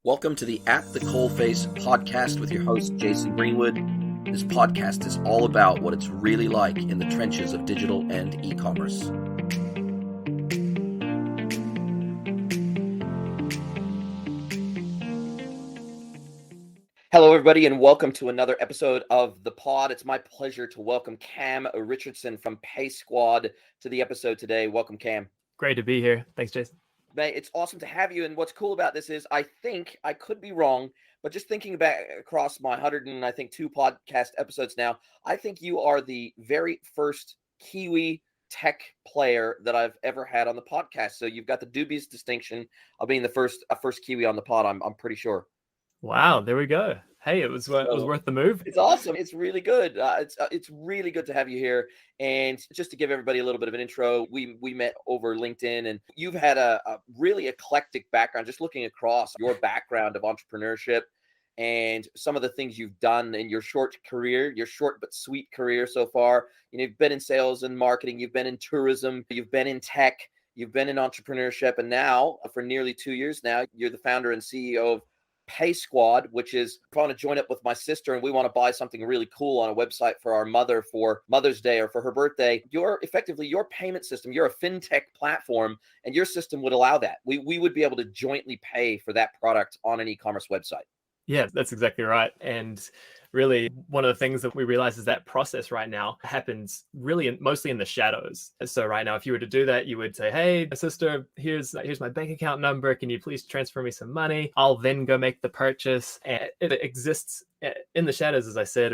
Welcome to the At the Coalface podcast with your host, Jason Greenwood. This podcast is all about what it's really like in the trenches of digital and e-commerce. Hello, everybody, and welcome to another episode of The Pod. It's my pleasure to welcome Cam Richardson from PaySQUAD to the episode today. Welcome, Cam. Great to be here. Thanks, Jason. Mate, it's awesome to have you. And what's cool about this is I think, I could be wrong, but just thinking back across my 102 podcast episodes now, I think you are the very first Kiwi tech player that I've ever had on the podcast. So you've got the dubious distinction of being the first Kiwi on the pod, I'm pretty sure. Wow, there we go. Hey, it was worth the move. It's awesome. It's really good. It's really good to have you here. And just to give everybody a little bit of an intro, we met over LinkedIn, and you've had a really eclectic background. Just looking across your background of entrepreneurship and some of the things you've done in your short career, your short but sweet career so far. You've been in sales and marketing. You've been in tourism. You've been in tech. You've been in entrepreneurship, and now for nearly 2 years now, you're the founder and CEO of PaySQUAD, which is trying to join up with my sister, and we want to buy something really cool on a website for our mother for Mother's Day or for her birthday. You're effectively your payment system. You're a fintech platform, and your system would allow that. We would be able to jointly pay for that product on an e-commerce website. Yeah, that's exactly right. And really, one of the things that we realize is that process right now happens really mostly in the shadows. So right now, if you were to do that, you would say, hey, sister, here's my bank account number. Can you please transfer me some money? I'll then go make the purchase. And it exists in the shadows, as I said.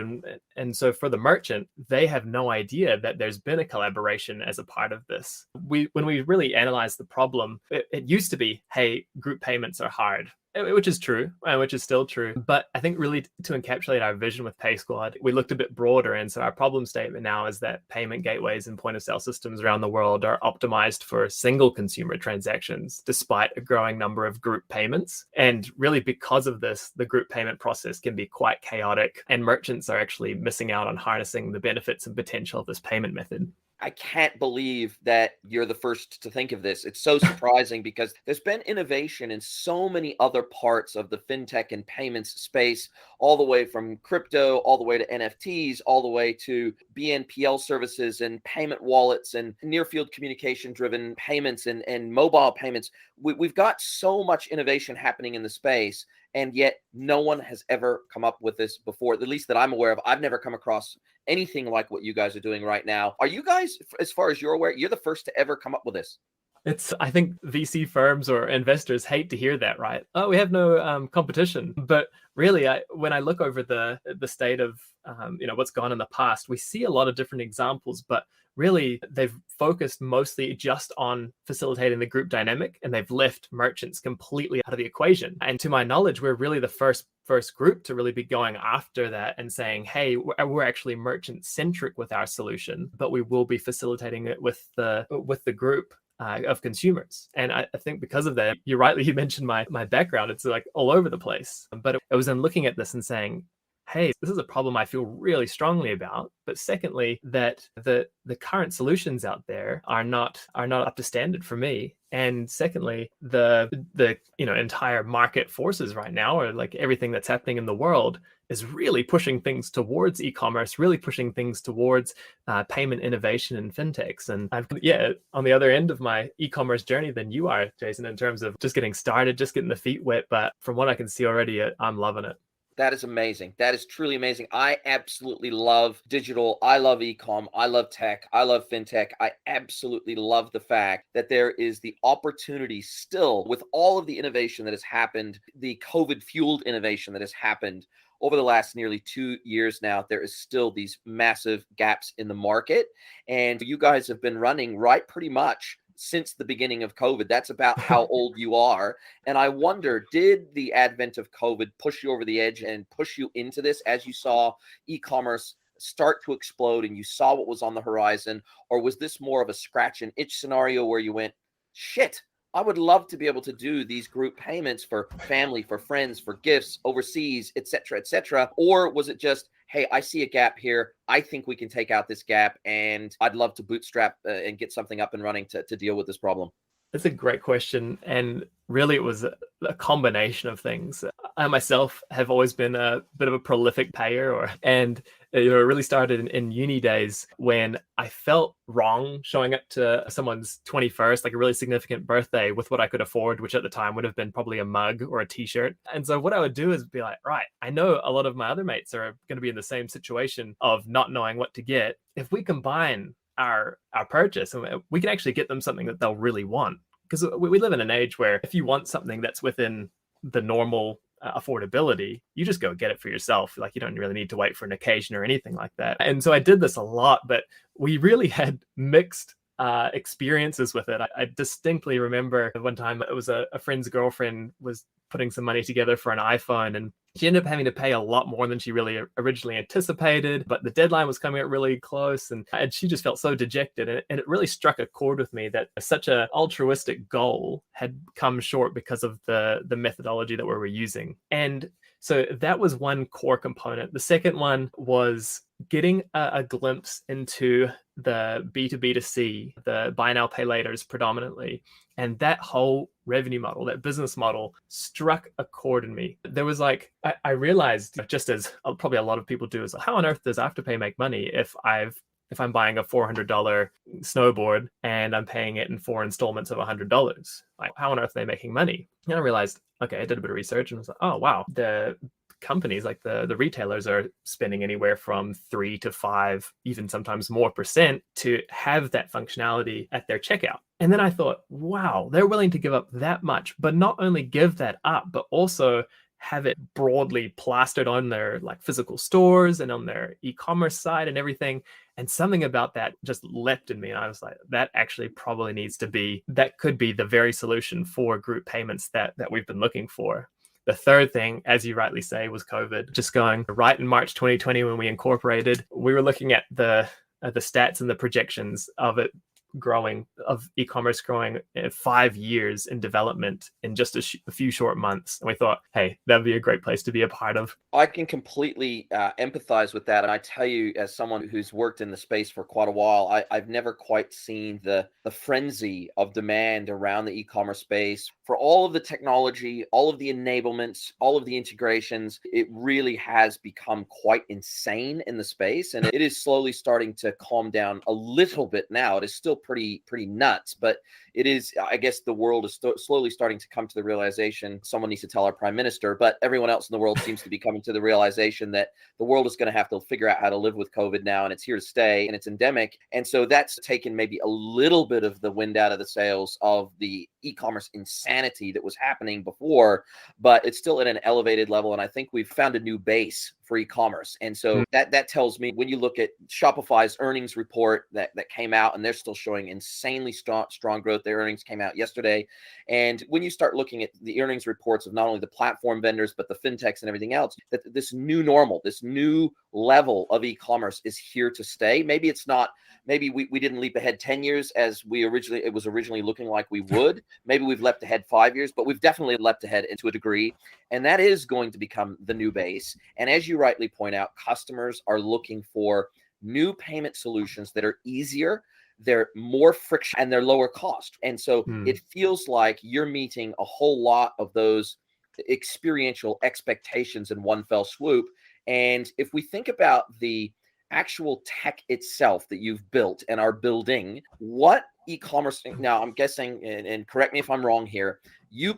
And so for the merchant, they have no idea that there's been a collaboration as a part of this. When we really analyze the problem, it used to be, hey, group payments are hard, which is true, and which is still true. But I think really to encapsulate our vision with PaySQUAD, we looked a bit broader. And so our problem statement now is that payment gateways and point of sale systems around the world are optimized for single consumer transactions, despite a growing number of group payments. And really because of this, the group payment process can be quite chaotic, and merchants are actually missing out on harnessing the benefits and potential of this payment method. I can't believe that you're the first to think of this. It's so surprising because there's been innovation in so many other parts of the fintech and payments space, all the way from crypto, all the way to NFTs, all the way to BNPL services and payment wallets and near field communication driven payments and mobile payments. We've got so much innovation happening in the space, and yet no one has ever come up with this before, at least that I'm aware of. I've never come across anything like what you guys are doing right now. Are you guys, as far as you're aware, you're the first to ever come up with this? I think VC firms or investors hate to hear that, right? Oh, we have no competition. But really, when I look over the state of what's gone in the past, we see a lot of different examples, but really they've focused mostly just on facilitating the group dynamic, and they've left merchants completely out of the equation. And to my knowledge, we're really the first group to really be going after that and saying, hey, we're actually merchant centric with our solution, but we will be facilitating it with the group of consumers. And I think because of that, you mentioned my background. It's like all over the place. But it was in looking at this and saying, hey, this is a problem I feel really strongly about. But secondly, that the current solutions out there are not up to standard for me. And secondly, the entire market forces right now, or like everything that's happening in the world, is really pushing things towards e-commerce, really pushing things towards payment innovation and fintechs. And I'm on the other end of my e-commerce journey than you are, Jason, in terms of just getting started, just getting the feet wet. But from what I can see already, I'm loving it. That is amazing. That is truly amazing. I absolutely love digital. I love e-com. I love tech. I love fintech. I absolutely love the fact that there is the opportunity still, with all of the innovation that has happened, the COVID-fueled innovation that has happened over the last nearly 2 years now, there is still these massive gaps in the market. And you guys have been running right pretty much since the beginning of COVID. That's about how old you are. And I wonder, did the advent of COVID push you over the edge and push you into this as you saw e-commerce start to explode and you saw what was on the horizon? Or was this more of a scratch and itch scenario where you went, shit, I would love to be able to do these group payments for family, for friends, for gifts overseas, et cetera, et cetera? Or was it just, hey, I see a gap here. I think we can take out this gap, and I'd love to bootstrap and get something up and running to deal with this problem? That's a great question. And really, it was a combination of things. I myself have always been a bit of a prolific payer, and it really started in uni days when I felt wrong showing up to someone's 21st, like a really significant birthday, with what I could afford, which at the time would have been probably a mug or a t-shirt. And so what I would do is be like, right, I know a lot of my other mates are going to be in the same situation of not knowing what to get. If we combine our purchase, and we can actually get them something that they'll really want, because we live in an age where if you want something that's within the normal affordability, you just go get it for yourself. Like, you don't really need to wait for an occasion or anything like that. And so I did this a lot, but we really had mixed experiences with it. I distinctly remember one time it was a friend's girlfriend was putting some money together for an iPhone, and she ended up having to pay a lot more than she really originally anticipated, but the deadline was coming up really close, and she just felt so dejected. And it really struck a chord with me that such an altruistic goal had come short because of the methodology that we were using. And so that was one core component. The second one was getting a glimpse into the B2B2C, the buy now, pay laters predominantly. And that whole revenue model, that business model, struck a chord in me. There was like, I realized, just as probably a lot of people do, is how on earth does Afterpay make money if I'm buying a $400 snowboard and I'm paying it in 4 installments of $100? Like, how on earth are they making money? And I realized, okay, I did a bit of research and was like, oh, wow, the companies, like the retailers, are spending anywhere from 3 to 5, even sometimes more % to have that functionality at their checkout. And then I thought, wow, they're willing to give up that much, but not only give that up, but also have it broadly plastered on their like physical stores and on their e-commerce side and everything. And something about that just leapt in me. And I was like, that actually probably needs to be, that could be the very solution for group payments that we've been looking for. The third thing, as you rightly say, was COVID. Just going right in March 2020 when we incorporated, we were looking at the stats and the projections of it growing, of e-commerce growing 5 years in development in just a few short months. And we thought, hey, that'd be a great place to be a part of. I can completely empathize with that. And I tell you, as someone who's worked in the space for quite a while, I've never quite seen the frenzy of demand around the e-commerce space for all of the technology, all of the enablements, all of the integrations. It really has become quite insane in the space. And it is slowly starting to calm down a little bit now. It is still pretty nuts, but it is, I guess the world is slowly starting to come to the realization, someone needs to tell our prime minister, but everyone else in the world seems to be coming to the realization that the world is going to have to figure out how to live with COVID now, and it's here to stay, and it's endemic. And so that's taken maybe a little bit of the wind out of the sails of the e-commerce insanity that was happening before, but it's still at an elevated level. And I think we've found a new base for e-commerce. And so that tells me, when you look at Shopify's earnings report that came out, and they're still showing insanely strong growth. Their earnings came out yesterday. And when you start looking at the earnings reports of not only the platform vendors, but the fintechs and everything else, that this new normal, this new level of e-commerce is here to stay. Maybe it's not, maybe we didn't leap ahead 10 years as it was originally looking like we would. Maybe we've leapt ahead 5 years, but we've definitely leapt ahead to a degree. And that is going to become the new base. And as you rightly point out, customers are looking for new payment solutions that are easier, they're more friction, and they're lower cost. And so it feels like you're meeting a whole lot of those experiential expectations in one fell swoop. And if we think about the actual tech itself that you've built and are building, what e-commerce, now I'm guessing, and correct me if I'm wrong here, you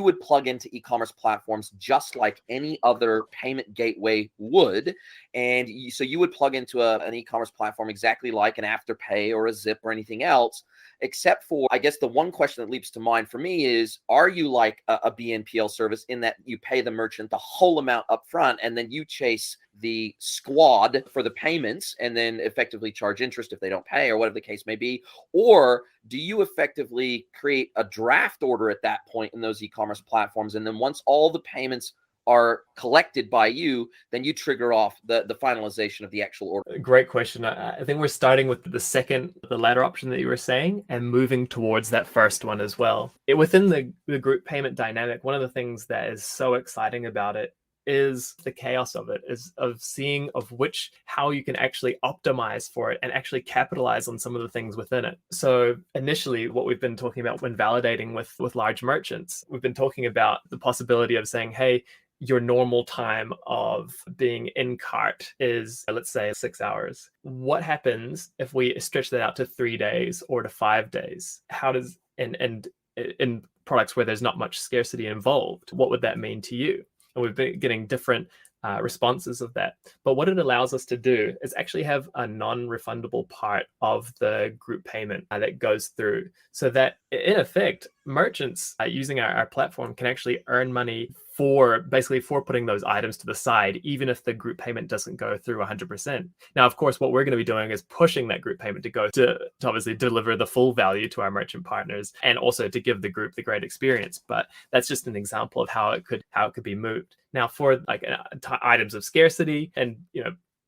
would plug into e-commerce platforms just like any other payment gateway would. And so you would plug into an e-commerce platform exactly like an Afterpay or a Zip or anything else, except for, I guess the one question that leaps to mind for me is, are you like a BNPL service in that you pay the merchant the whole amount up front and then you chase the squad for the payments and then effectively charge interest if they don't pay or whatever the case may be? Or do you effectively create a draft order at that point in those e-commerce platforms, and then once all the payments are collected by you, then you trigger off the finalization of the actual order? Great question. I think we're starting with the latter option that you were saying, and moving towards that first one as well. Within the group payment dynamic, one of the things that is so exciting about it is the chaos of it, is of seeing of how you can actually optimize for it and actually capitalize on some of the things within it. So initially, what we've been talking about when validating with large merchants, we've been talking about the possibility of saying, hey, your normal time of being in cart is, let's say, 6 hours. What happens if we stretch that out to 3 days or to 5 days? How does, and in products where there's not much scarcity involved, what would that mean to you? And we've been getting different responses of that. But what it allows us to do is actually have a non-refundable part of the group payment that goes through, so that in effect, merchants using our platform can actually earn money for putting those items to the side, even if the group payment doesn't go through 100%. Now, of course, what we're going to be doing is pushing that group payment to go to obviously deliver the full value to our merchant partners and also to give the group the great experience. But that's just an example of how it could be moved. Now, for like items of scarcity, and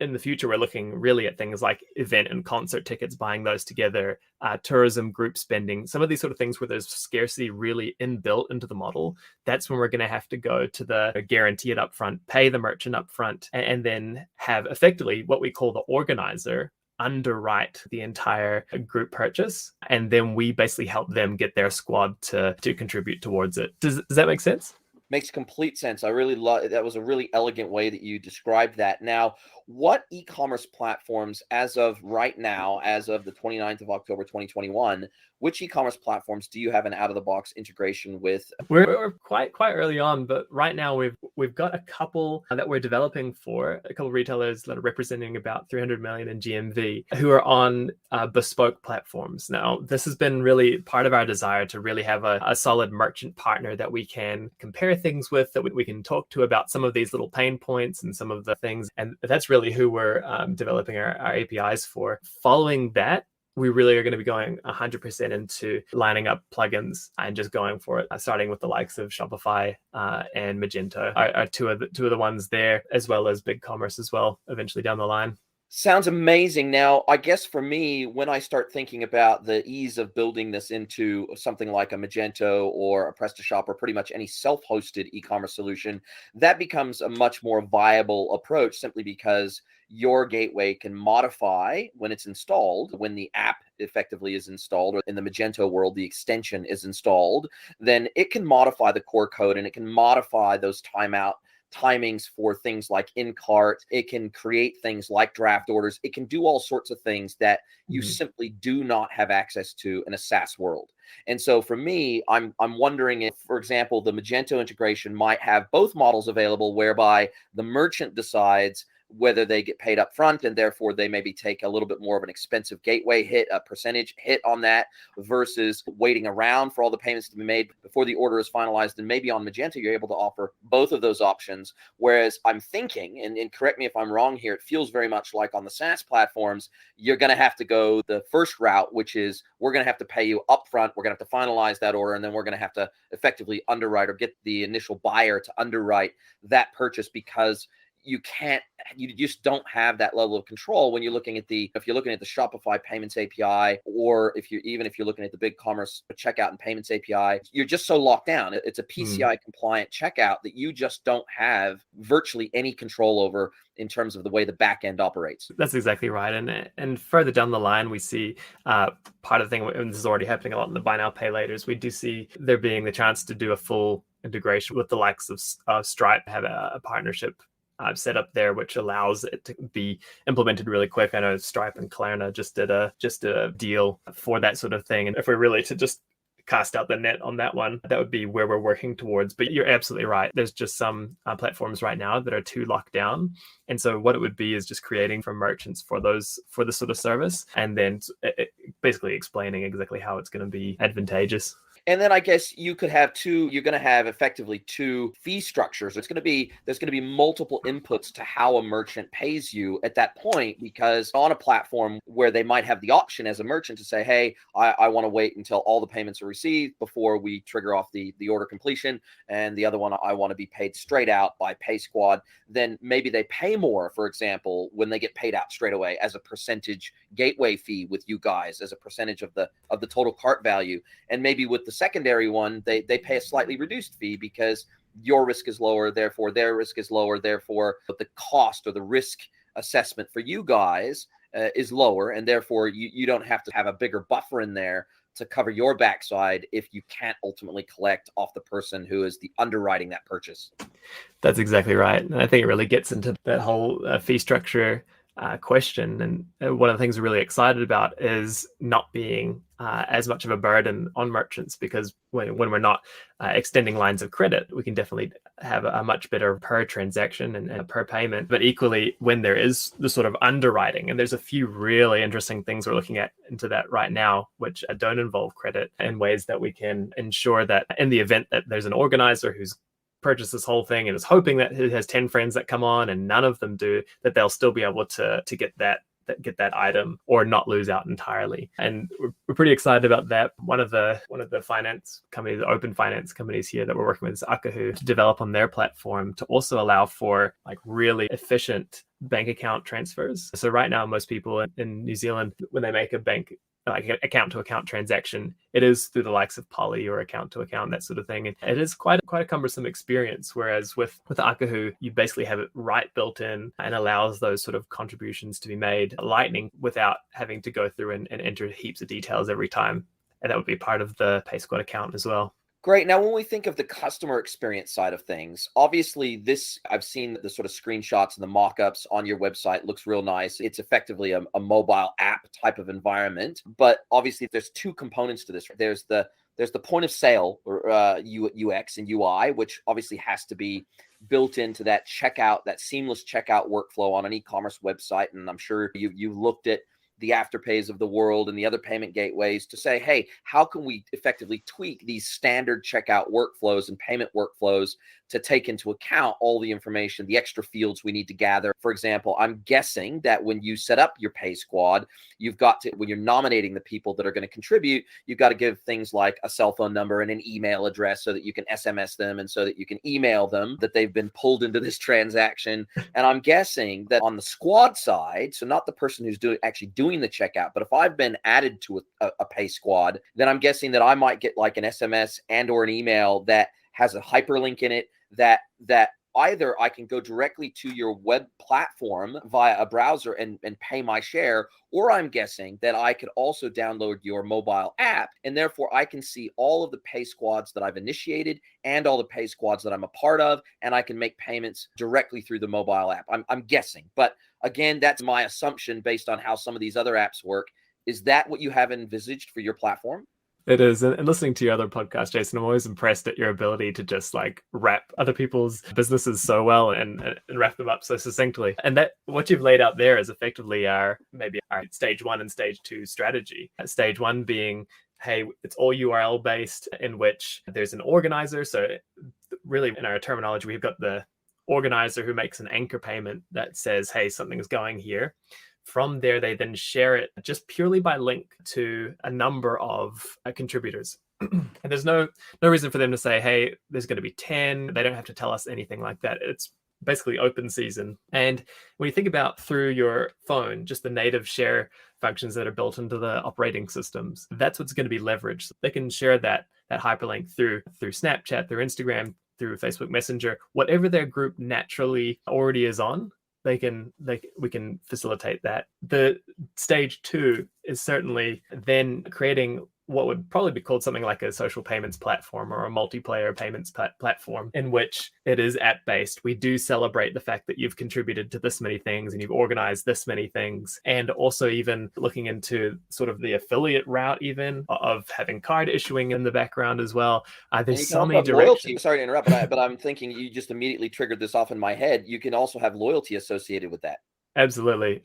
in the future, we're looking really at things like event and concert tickets, buying those together, tourism group spending, some of these sort of things where there's scarcity really inbuilt into the model. That's when we're going to have to go to the guarantee it upfront, pay the merchant upfront, and then have effectively what we call the organizer underwrite the entire group purchase. And then we basically help them get their squad to contribute towards it. Does that make sense? Makes complete sense. I really love that. Was a really elegant way that you described that. Now, what e-commerce platforms, as of right now, as of the 29th of October 2021, which e-commerce platforms do you have an out-of-the-box integration with? We're quite early on, but right now we've got a couple that we're developing for a couple of retailers that are representing about 300 million in GMV who are on bespoke platforms. Now, this has been really part of our desire to really have a solid merchant partner that we can compare things with, that we can talk to about some of these little pain points and some of the things. And that's really who we're developing our APIs for. Following that, we really are going to be going 100% into lining up plugins and just going for it, starting with the likes of Shopify and Magento are two of the ones there, as well as BigCommerce as well, eventually down the line. Sounds amazing. Now, I guess for me, when I start thinking about the ease of building this into something like a Magento or a PrestaShop or pretty much any self-hosted e-commerce solution, that becomes a much more viable approach, simply because your gateway can modify when it's installed, when the app effectively is installed, or in the Magento world, the extension is installed, then it can modify the core code and it can modify those timings for things like in cart. It can create things like draft orders. It can do all sorts of things that you simply do not have access to in a SaaS world. And so for me, I'm wondering if, for example, the Magento integration might have both models available, whereby the merchant decides whether they get paid up front, and therefore they maybe take a little bit more of an expensive gateway hit, a percentage hit on that, versus waiting around for all the payments to be made before the order is finalized. And maybe on Magento, you're able to offer both of those options. Whereas I'm thinking, and correct me if I'm wrong here, it feels very much like on the SaaS platforms, you're going to have to go the first route, which is we're going to have to pay you upfront. We're going to have to finalize that order, and then we're going to have to effectively underwrite or get the initial buyer to underwrite that purchase, because you just don't have that level of control when you're looking at if you're looking at the Shopify payments API, or if you're looking at the BigCommerce checkout and payments API, you're just so locked down. It's a PCI compliant checkout that you just don't have virtually any control over in terms of the way the back end operates. That's exactly right. And further down the line, we see part of the thing, and this is already happening a lot in the buy now, pay laters, we do see there being the chance to do a full integration with the likes of Stripe, have a partnership set up there, which allows it to be implemented really quick. I know Stripe and Klarna just did a deal for that sort of thing. And if we're really to just cast out the net on that one, that would be where we're working towards. But you're absolutely right. There's just some platforms right now that are too locked down. And so what it would be is just creating for merchants for this sort of service, and then basically explaining exactly how it's going to be advantageous. And then I guess you could have you're going to have effectively two fee structures. There's going to be multiple inputs to how a merchant pays you at that point, because on a platform where they might have the option as a merchant to say, hey, I want to wait until all the payments are received before we trigger off the order completion, and the other one, I want to be paid straight out by PaySQUAD, then maybe they pay more, for example, when they get paid out straight away as a percentage gateway fee with you guys, as a percentage of the total cart value. And maybe with the secondary one, they pay a slightly reduced fee because your risk is lower, therefore their risk is lower, therefore the cost or the risk assessment for you guys is lower, and therefore you don't have to have a bigger buffer in there to cover your backside if you can't ultimately collect off the person who is the underwriting that purchase. That's exactly right. And I think it really gets into that whole fee structure question. And one of the things we're really excited about is not being as much of a burden on merchants, because when we're not extending lines of credit, we can definitely have a much better per transaction and per payment. But equally, when there is the sort of underwriting, and there's a few really interesting things we're looking at into that right now, which don't involve credit, in ways that we can ensure that in the event that there's an organizer who's purchase this whole thing and is hoping that he has 10 friends that come on and none of them do, that they'll still be able to get that item or not lose out entirely. And we're pretty excited about that. One of the finance companies, the open finance companies here that we're working with is Akahu, to develop on their platform to also allow for like really efficient bank account transfers. So right now, most people in New Zealand, when they make a bank like account to account transaction, it is through the likes of Poly or account to account, that sort of thing. And it is quite a cumbersome experience. Whereas with Akahu, you basically have it right built in and allows those sort of contributions to be made lightning without having to go through and enter heaps of details every time. And that would be part of the PaySQUAD account as well. Great. Now, when we think of the customer experience side of things, obviously this, I've seen the sort of screenshots and the mock-ups on your website, looks real nice. It's effectively a mobile app type of environment, but obviously there's two components to this. There's the point of sale or UX and UI, which obviously has to be built into that checkout, that seamless checkout workflow on an e-commerce website. And I'm sure you've looked at the Afterpays of the world and the other payment gateways to say, hey, how can we effectively tweak these standard checkout workflows and payment workflows to take into account all the information, the extra fields we need to gather? For example, I'm guessing that when you set up your PaySQUAD, you've got to, when you're nominating the people that are going to contribute, you've got to give things like a cell phone number and an email address so that you can SMS them and so that you can email them that they've been pulled into this transaction. And I'm guessing that on the squad side, so not the person who's actually doing the checkout, but if I've been added to a PaySQUAD, then I'm guessing that I might get like an SMS and or an email that has a hyperlink in it that either I can go directly to your web platform via a browser and pay my share, or I'm guessing that I could also download your mobile app, and therefore I can see all of the PaySQUADs that I've initiated and all the PaySQUADs that I'm a part of, and I can make payments directly through the mobile app. I'm guessing, but again, that's my assumption based on how some of these other apps work. Is that what you have envisaged for your platform? It is. And listening to your other podcast, Jason, I'm always impressed at your ability to just like wrap other people's businesses so well and wrap them up so succinctly. And that what you've laid out there is effectively our stage 1 and stage 2 strategy. Stage 1 being, hey, it's all URL based, in which there's an organizer. So really in our terminology, we've got the organizer who makes an anchor payment that says, hey, something's going here. From there, they then share it just purely by link to a number of contributors. And there's no reason for them to say, hey, there's going to be 10. They don't have to tell us anything like that. It's basically open season. And when you think about through your phone, just the native share functions that are built into the operating systems, that's what's going to be leveraged. They can share that hyperlink through Snapchat, through Instagram, through Facebook Messenger, whatever their group naturally already is on. We can facilitate that. The stage 2 is certainly then creating what would probably be called something like a social payments platform or a multiplayer payments platform, in which it is app-based. We do celebrate the fact that you've contributed to this many things and you've organized this many things, and also even looking into sort of the affiliate route even of having card issuing in the background as well. There's so many directions. Loyalty. Sorry to interrupt, but I'm thinking you just immediately triggered this off in my head. You can also have loyalty associated with that. Absolutely.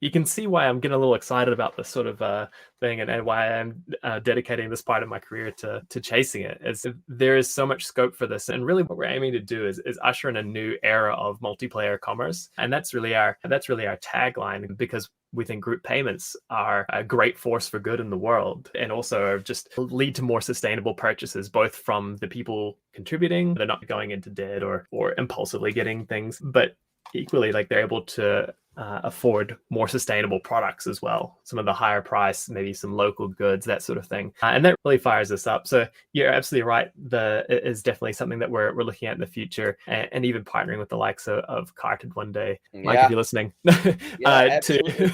You can see why I'm getting a little excited about this sort of thing, and why I'm dedicating this part of my career to chasing it. There is so much scope for this, and really what we're aiming to do is usher in a new era of multiplayer commerce, and that's really our tagline, because we think group payments are a great force for good in the world, and also just lead to more sustainable purchases, both from the people contributing, they're not going into debt or impulsively getting things, but equally, like they're able to afford more sustainable products as well. Some of the higher price, maybe some local goods, that sort of thing. And that really fires us up. So you're absolutely right. It is definitely something that we're looking at in the future, and even partnering with the likes of Carted one day. Mike, if Yeah, you're listening, yeah, absolutely.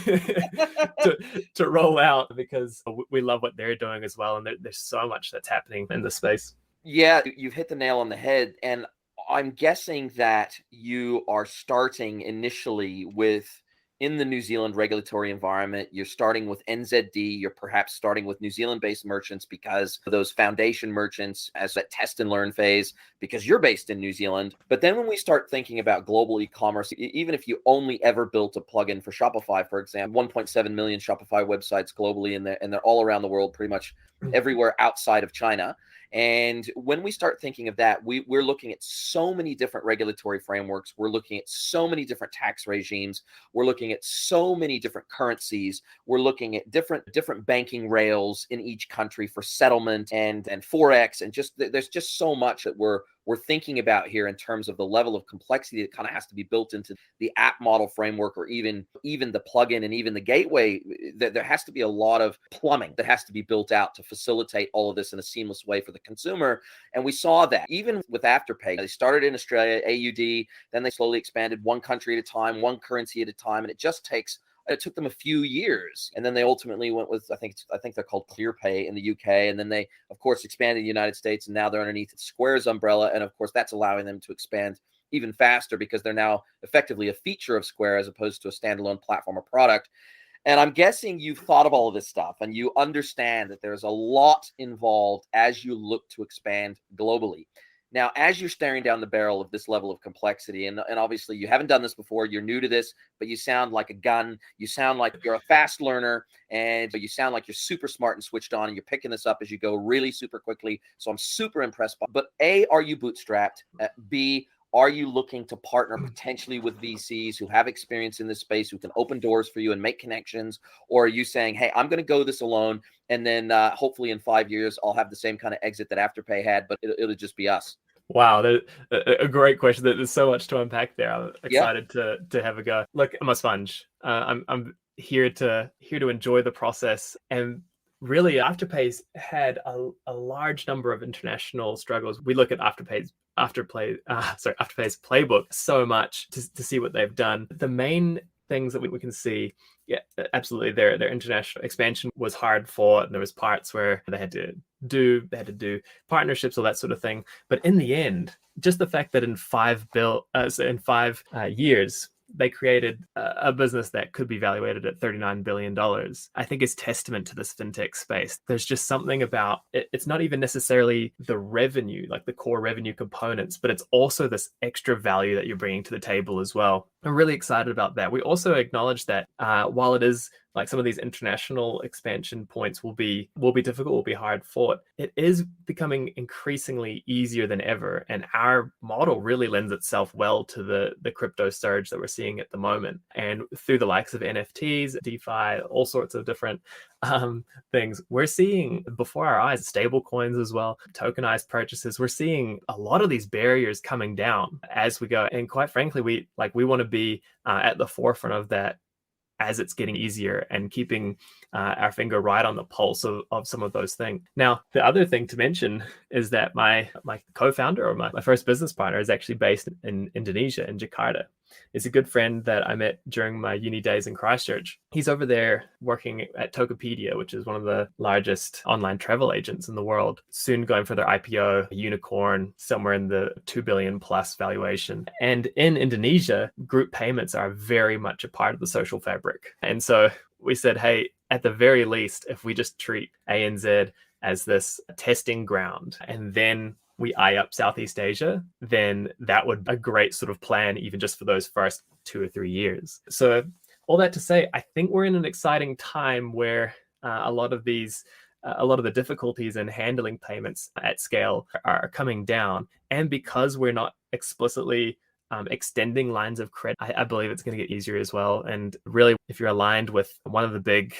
to roll out, because we love what they're doing as well. And there's so much that's happening in the space. Yeah, you've hit the nail on the head. And I'm guessing that you are starting initially with, in the New Zealand regulatory environment, you're starting with NZD, you're perhaps starting with New Zealand-based merchants because those foundation merchants as that test and learn phase, because you're based in New Zealand. But then when we start thinking about global e-commerce, even if you only ever built a plugin for Shopify, for example, 1.7 million Shopify websites globally, and they're all around the world, pretty much everywhere outside of China. And when we start thinking of that, we're looking at so many different regulatory frameworks. We're looking at so many different tax regimes. We're looking at so many different currencies. We're looking at different banking rails in each country for settlement and forex, and just there's just so much that we're thinking about here in terms of the level of complexity that kind of has to be built into the app model framework, or even the plugin and even the gateway. There has to be a lot of plumbing that has to be built out to facilitate all of this in a seamless way for the consumer. And we saw that even with Afterpay. They started in Australia, AUD, then they slowly expanded one country at a time, one currency at a time, and it took them a few years. And then they ultimately went with, I think they're called ClearPay in the UK. And then they, of course, expanded in the United States, and now they're underneath Square's umbrella. And of course, that's allowing them to expand even faster because they're now effectively a feature of Square as opposed to a standalone platform or product. And I'm guessing you've thought of all of this stuff and you understand that there's a lot involved as you look to expand globally. Now, as you're staring down the barrel of this level of complexity, and obviously you haven't done this before, you're new to this, but you sound like a gun. You sound like you're a fast learner, but you sound like you're super smart and switched on, and you're picking this up as you go really super quickly. So I'm super impressed by. But A, are you bootstrapped? B, are you looking to partner potentially with VCs who have experience in this space, who can open doors for you and make connections? Or are you saying, hey, I'm going to go this alone, and then hopefully in 5 years, I'll have the same kind of exit that Afterpay had, but it'll just be us? Wow, a great question. There's so much to unpack there. I'm Yeah. excited to have a go. Look, I'm a sponge. I'm here to enjoy the process. And really, Afterpay's had a large number of international struggles. We look at Afterpay's playbook so much to see what they've done. The main things that we can see, yeah, absolutely, their international expansion was hard fought, and there was parts where they had to do partnerships, all that sort of thing. But in the end, just the fact that in 5 years they created a business that could be valuated at $39 billion, I think is testament to this fintech space. There's just something about it. It's not even necessarily the revenue, like the core revenue components, but it's also this extra value that you're bringing to the table as well. I'm really excited about that. We also acknowledge that while it is like some of these international expansion points will be difficult, will be hard fought, it is becoming increasingly easier than ever. And our model really lends itself well to the crypto surge that we're seeing at the moment. And through the likes of NFTs, DeFi, all sorts of different things, we're seeing before our eyes stable coins as well, tokenized purchases. We're seeing a lot of these barriers coming down as we go. And quite frankly, we want to be at the forefront of that as it's getting easier, and keeping our finger right on the pulse of some of those things. Now, the other thing to mention is that my co-founder, or my first business partner, is actually based in Indonesia, in Jakarta. He's a good friend that I met during my uni days in Christchurch. He's over there working at Tokopedia, which is one of the largest online travel agents in the world, soon going for their IPO, a unicorn, somewhere in the 2 billion plus valuation. And in Indonesia, group payments are very much a part of the social fabric. And so we said, hey, at the very least, if we just treat ANZ as this testing ground, and then we eye up Southeast Asia, then that would be a great sort of plan, even just for those first 2 or 3 years. So all that to say, I think we're in an exciting time where a lot of the difficulties in handling payments at scale are coming down. And because we're not explicitly extending lines of credit, I believe it's going to get easier as well. And really, if you're aligned with one of the big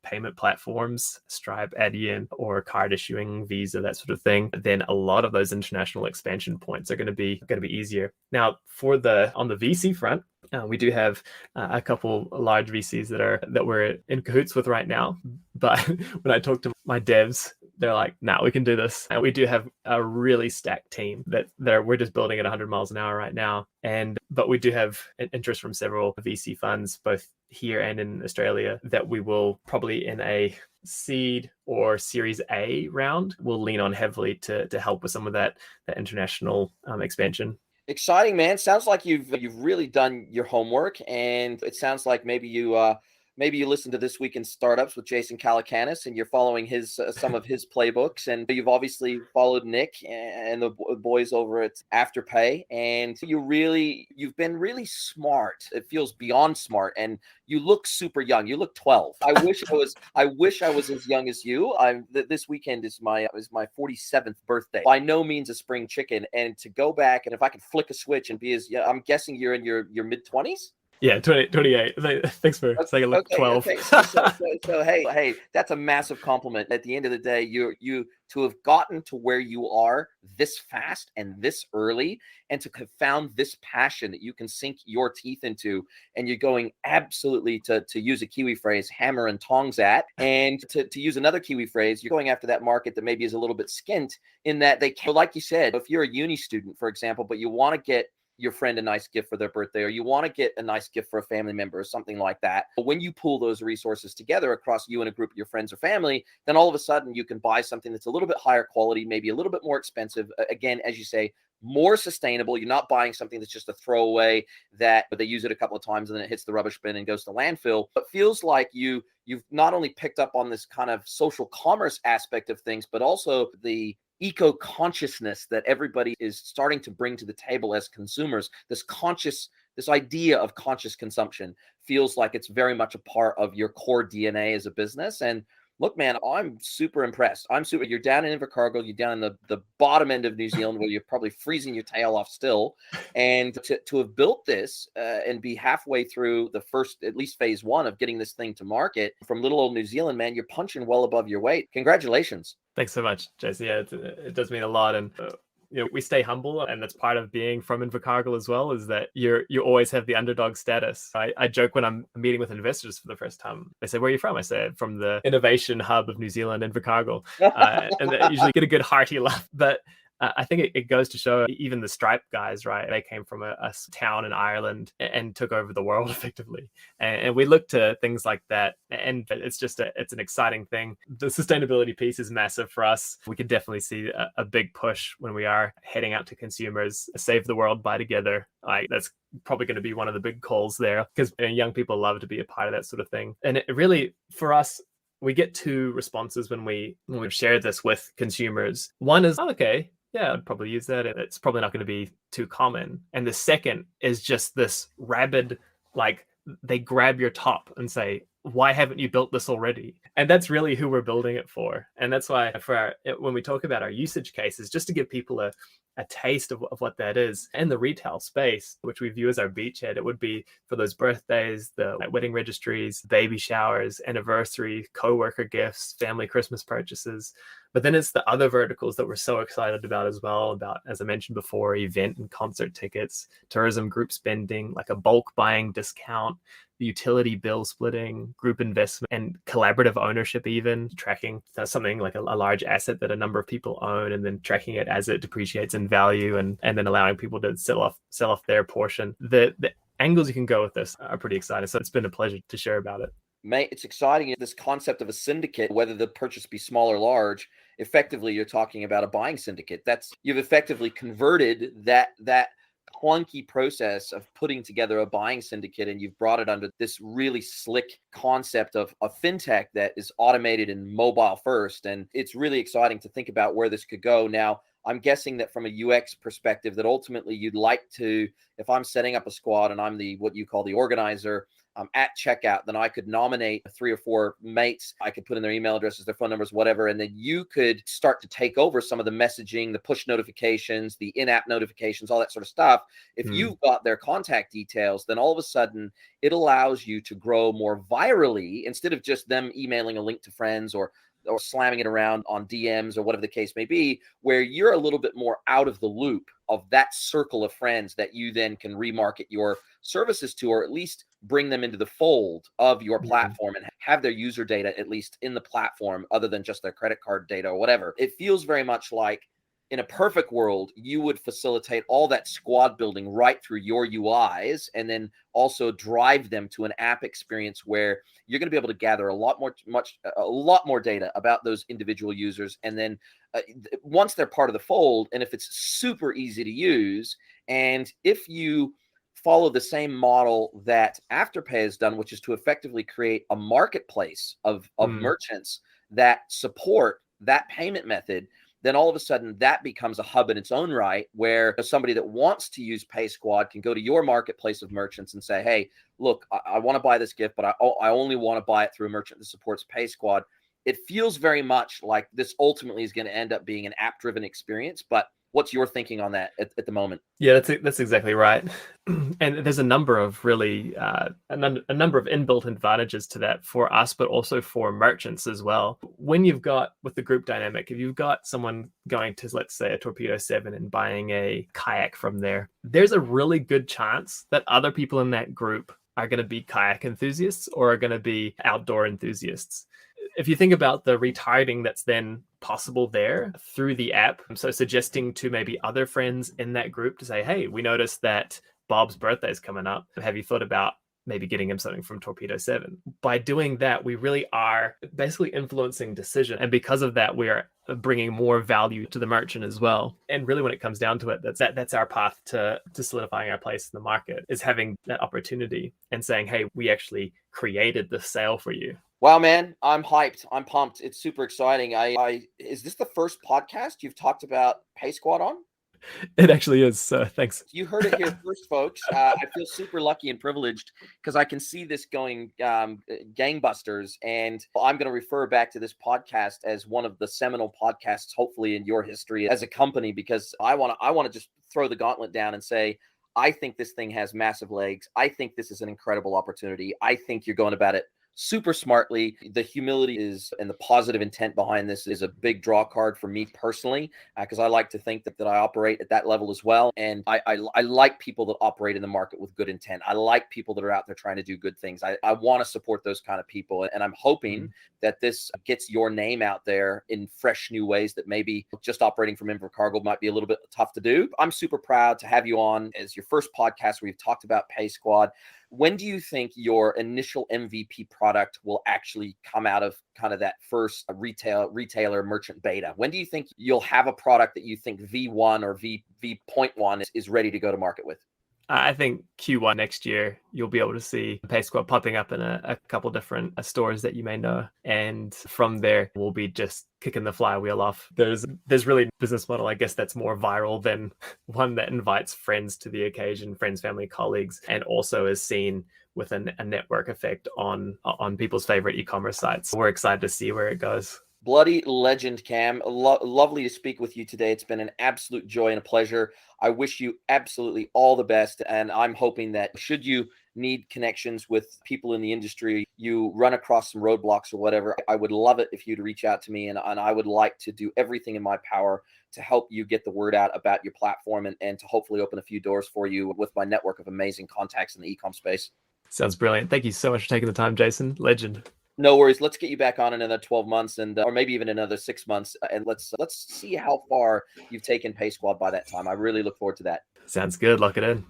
payment platforms, Stripe, Adyen, or card issuing, Visa, that sort of thing, then a lot of those international expansion points are going to be easier. Now, on the VC front, we do have a couple large VCs that we're in cahoots with right now. But when I talk to my devs, they're like, "Nah, we can do this." And we do have a really stacked team that we're just building at 100 miles an hour right now. But we do have an interest from several VC funds, both here and in Australia, that we will probably in a seed or Series A round will lean on heavily to help with some of that international expansion. Exciting, man. Sounds like you've really done your homework, and it sounds like maybe you listen to This Week in Startups with Jason Calacanis, and you're following his some of his playbooks, and you've obviously followed Nick and the boys over at Afterpay, and you've been really smart. It feels beyond smart, and you look super young. You look 12. I wish I was as young as you. This weekend is my 47th birthday. By no means a spring chicken, and to go back and if I could flick a switch and be I'm guessing you're in your mid-20s. Yeah, 28. Thanks for saying I look 12. Okay. So hey, that's a massive compliment. At the end of the day, you to have gotten to where you are this fast and this early, and to have found this passion that you can sink your teeth into, and you're going absolutely, to use a Kiwi phrase, hammer and tongs at, and to use another Kiwi phrase, you're going after that market that maybe is a little bit skint in that they can, like you said, if you're a uni student, for example, but you want to get your friend a nice gift for their birthday, or you want to get a nice gift for a family member or something like that. But when you pool those resources together across you and a group of your friends or family, then all of a sudden you can buy something that's a little bit higher quality, maybe a little bit more expensive. Again, as you say, more sustainable. You're not buying something that's just a throwaway that they use it a couple of times and then it hits the rubbish bin and goes to landfill. But feels like you've not only picked up on this kind of social commerce aspect of things, but also the eco-consciousness that everybody is starting to bring to the table as consumers. This idea of conscious consumption feels like it's very much a part of your core DNA as a business. And look, man, I'm super impressed. You're down in Invercargill, you're down in the bottom end of New Zealand where you're probably freezing your tail off still. And to have built this and be halfway through the first, at least phase one of getting this thing to market from little old New Zealand, man, you're punching well above your weight. Congratulations. Thanks so much, Jason. Yeah, it does mean a lot. And we stay humble, and that's part of being from Invercargill as well, is that you always have the underdog status. I joke when I'm meeting with investors for the first time. They say, "Where are you from?" I say, "From the innovation hub of New Zealand, Invercargill." And they usually get a good hearty laugh. But I think it goes to show even the Stripe guys, right? They came from a town in Ireland and took over the world effectively. And we look to things like that. And it's just it's an exciting thing. The sustainability piece is massive for us. We can definitely see a big push when we are heading out to consumers, save the world, buy together. That's probably going to be one of the big calls there, because young people love to be a part of that sort of thing. And it really, for us, we get two responses when we've shared this with consumers. One is, "Oh, okay, yeah, I'd probably use that. It's probably not going to be too common." And the second is just this rabid, they grab your top and say, "Why haven't you built this already?" And that's really who we're building it for. And that's why when we talk about our usage cases, just to give people a taste of what that is, and the retail space, which we view as our beachhead, it would be for those birthdays, the wedding registries, baby showers, anniversary, coworker gifts, family Christmas purchases. But then it's the other verticals that we're so excited about as well, about, as I mentioned before, event and concert tickets, tourism group spending, like a bulk buying discount, the utility bill splitting, group investment, and collaborative ownership, even tracking something like a large asset that a number of people own, and then tracking it as it depreciates in value, and then allowing people to sell off their portion. The angles you can go with this are pretty exciting. So it's been a pleasure to share about it. Mate, it's exciting. This concept of a syndicate, whether the purchase be small or large, effectively you're talking about a buying syndicate. You've effectively converted that clunky process of putting together a buying syndicate, and you've brought it under this really slick concept of a fintech that is automated and mobile first. And it's really exciting to think about where this could go. Now, I'm guessing that from a UX perspective, that ultimately you'd like to, if I'm setting up a squad and I'm what you call the organizer, at checkout, then I could nominate 3 or 4 mates. I could put in their email addresses, their phone numbers, whatever. And then you could start to take over some of the messaging, the push notifications, the in-app notifications, all that sort of stuff. If you've got their contact details, then all of a sudden it allows you to grow more virally instead of just them emailing a link to friends or slamming it around on DMs or whatever the case may be, where you're a little bit more out of the loop of that circle of friends that you then can remarket your services to, or at least bring them into the fold of your platform and have their user data at least in the platform other than just their credit card data or whatever. It feels very much like in a perfect world, you would facilitate all that squad building right through your UIs and then also drive them to an app experience where you're going to be able to gather a lot more data about those individual users. And then once they're part of the fold, and if it's super easy to use, and if you follow the same model that Afterpay has done, which is to effectively create a marketplace of merchants that support that payment method, then all of a sudden that becomes a hub in its own right, where somebody that wants to use PaySQUAD can go to your marketplace of merchants and say, hey, look, I want to buy this gift, but I only want to buy it through a merchant that supports PaySQUAD. It feels very much like this ultimately is going to end up being an app-driven experience, but what's your thinking on that at the moment? Yeah, that's exactly right. And there's a number of really a number of inbuilt advantages to that for us, but also for merchants as well. When you've got, with the group dynamic, if you've got someone going to, let's say, a Torpedo 7 and buying a kayak from there, there's a really good chance that other people in that group are going to be kayak enthusiasts or are going to be outdoor enthusiasts. If you think about the retargeting that's then possible there through the app, so suggesting to maybe other friends in that group to say, hey, we noticed that Bob's birthday is coming up. Have you thought about maybe getting him something from Torpedo 7? By doing that, we really are basically influencing decision. And because of that, we are bringing more value to the merchant as well. And really, when it comes down to it, that's our path to solidifying our place in the market, is having that opportunity and saying, hey, we actually created the sale for you. Wow, man, I'm hyped. I'm pumped. It's super exciting. Is this the first podcast you've talked about PaySQUAD on? It actually is. Thanks. You heard it here first, folks. I feel super lucky and privileged because I can see this going gangbusters. And I'm going to refer back to this podcast as one of the seminal podcasts, hopefully, in your history as a company, because I want to just throw the gauntlet down and say, I think this thing has massive legs. I think this is an incredible opportunity. I think you're going about it super smartly. The humility and the positive intent behind this is a big draw card for me personally, because I like to think that I operate at that level as well. And I like people that operate in the market with good intent. I like people that are out there trying to do good things. I want to support those kind of people. And I'm hoping that this gets your name out there in fresh new ways that maybe just operating from Invercargill might be a little bit tough to do. I'm super proud to have you on as your first podcast where you've talked about PaySQUAD. When do you think your initial MVP product will actually come out of kind of that first retailer merchant beta? When do you think you'll have a product that you think V1 or V.1 is ready to go to market with? I think Q1 next year, you'll be able to see PaySQUAD popping up in a couple different stores that you may know. And from there, we'll be just kicking the flywheel off. There's really a business model, I guess, that's more viral than one that invites friends to the occasion, friends, family, colleagues, and also is seen with a network effect on people's favorite e-commerce sites. We're excited to see where it goes. Bloody legend, Cam. Lovely to speak with you today. It's been an absolute joy and a pleasure. I wish you absolutely all the best. And I'm hoping that should you need connections with people in the industry, you run across some roadblocks or whatever, I would love it if you'd reach out to me. And I would like to do everything in my power to help you get the word out about your platform and to hopefully open a few doors for you with my network of amazing contacts in the e-com space. Sounds brilliant. Thank you so much for taking the time, Jason. Legend. No worries. Let's get you back on in another 12 months and or maybe even another 6 months. And let's see how far you've taken PaySQUAD by that time. I really look forward to that. Sounds good. Lock it in.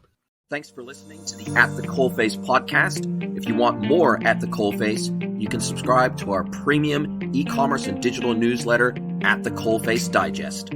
Thanks for listening to the At the Coalface podcast. If you want more At the Coalface, you can subscribe to our premium e-commerce and digital newsletter, At the Coalface Digest.